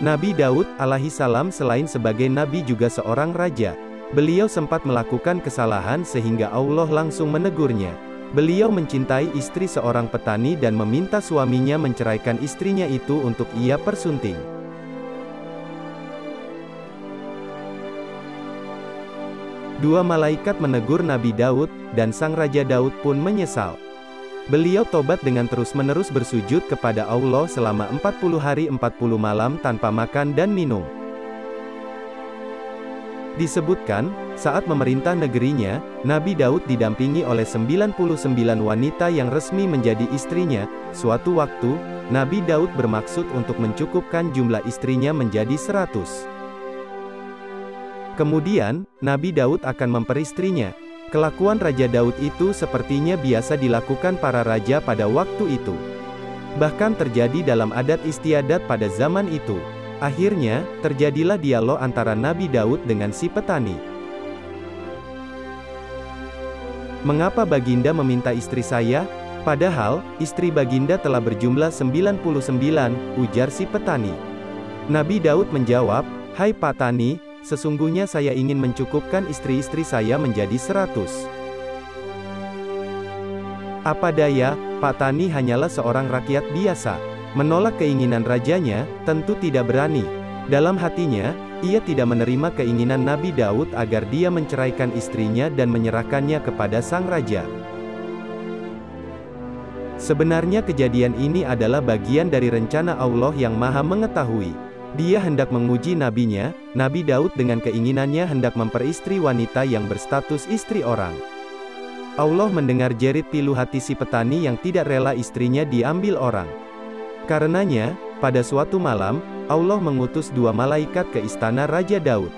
Nabi Daud alaihissalam selain sebagai nabi juga seorang raja. Beliau sempat melakukan kesalahan sehingga Allah langsung menegurnya. Beliau mencintai istri seorang petani dan meminta suaminya menceraikan istrinya itu untuk ia persunting. Dua malaikat menegur Nabi Daud, dan sang Raja Daud pun menyesal. Beliau tobat dengan terus-menerus bersujud kepada Allah selama 40 hari 40 malam tanpa makan dan minum. Disebutkan, saat memerintah negerinya, Nabi Daud didampingi oleh 99 wanita yang resmi menjadi istrinya. Suatu waktu, Nabi Daud bermaksud untuk mencukupkan jumlah istrinya menjadi 100. Kemudian, Nabi Daud akan memperistrinya. Kelakuan Raja Daud itu sepertinya biasa dilakukan para raja pada waktu itu. Bahkan terjadi dalam adat istiadat pada zaman itu. Akhirnya, terjadilah dialog antara Nabi Daud dengan si petani. "Mengapa Baginda meminta istri saya? Padahal, istri Baginda telah berjumlah 99, ujar si petani. Nabi Daud menjawab, "Hai petani, sesungguhnya saya ingin mencukupkan istri-istri saya menjadi 100. Apa daya, petani hanyalah seorang rakyat biasa. Menolak keinginan rajanya, tentu tidak berani. Dalam hatinya, ia tidak menerima keinginan Nabi Daud agar dia menceraikan istrinya dan menyerahkannya kepada sang raja. Sebenarnya kejadian ini adalah bagian dari rencana Allah yang Maha Mengetahui. Dia hendak menguji nabinya, Nabi Daud dengan keinginannya hendak memperistri wanita yang berstatus istri orang. Allah mendengar jerit pilu hati si petani yang tidak rela istrinya diambil orang. Karenanya, pada suatu malam, Allah mengutus dua malaikat ke istana Raja Daud.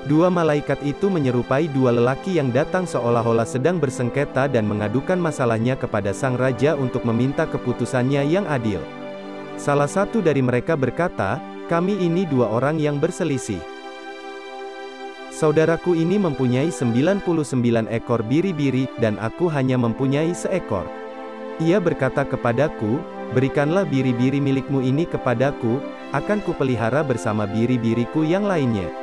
Dua malaikat itu menyerupai dua lelaki yang datang seolah-olah sedang bersengketa dan mengadukan masalahnya kepada sang raja untuk meminta keputusannya yang adil. Salah satu dari mereka berkata, "Kami ini dua orang yang berselisih. Saudaraku ini mempunyai 99 ekor biri-biri, dan aku hanya mempunyai seekor. Ia berkata kepadaku, 'Berikanlah biri-biri milikmu ini kepadaku, akan kupelihara bersama biri-biriku yang lainnya.'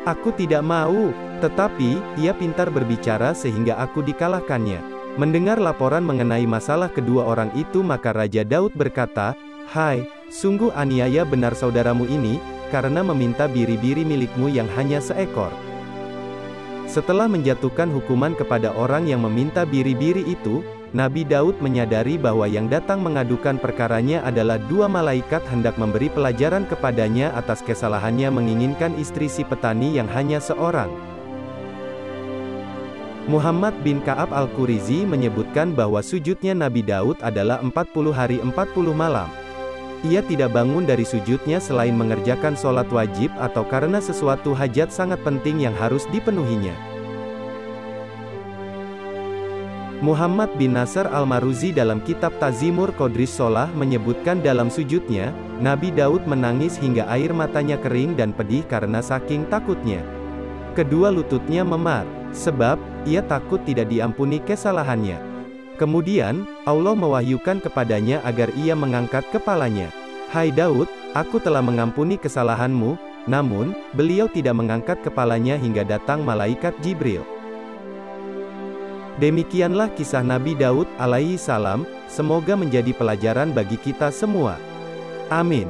Aku tidak mau, tetapi ia pintar berbicara sehingga aku dikalahkannya." Mendengar laporan mengenai masalah kedua orang itu, maka Raja Daud berkata, "Hai, sungguh aniaya benar saudaramu ini, karena meminta biri-biri milikmu yang hanya seekor." Setelah menjatuhkan hukuman kepada orang yang meminta biri-biri itu, Nabi Daud menyadari bahwa yang datang mengadukan perkaranya adalah dua malaikat hendak memberi pelajaran kepadanya atas kesalahannya menginginkan istri si petani yang hanya seorang. Muhammad bin Ka'ab Al-Qurizi menyebutkan bahwa sujudnya Nabi Daud adalah 40 hari 40 malam. Ia tidak bangun dari sujudnya selain mengerjakan sholat wajib atau karena sesuatu hajat sangat penting yang harus dipenuhinya. Muhammad bin Nasr Al-Maruzi dalam kitab Tazimur Qodris Sholah menyebutkan dalam sujudnya, Nabi Daud menangis hingga air matanya kering dan pedih karena saking takutnya. Kedua lututnya memar, sebab ia takut tidak diampuni kesalahannya. Kemudian, Allah mewahyukan kepadanya agar ia mengangkat kepalanya. "Hai Daud, aku telah mengampuni kesalahanmu," namun, beliau tidak mengangkat kepalanya hingga datang malaikat Jibril. Demikianlah kisah Nabi Daud alaihi salam, semoga menjadi pelajaran bagi kita semua. Amin.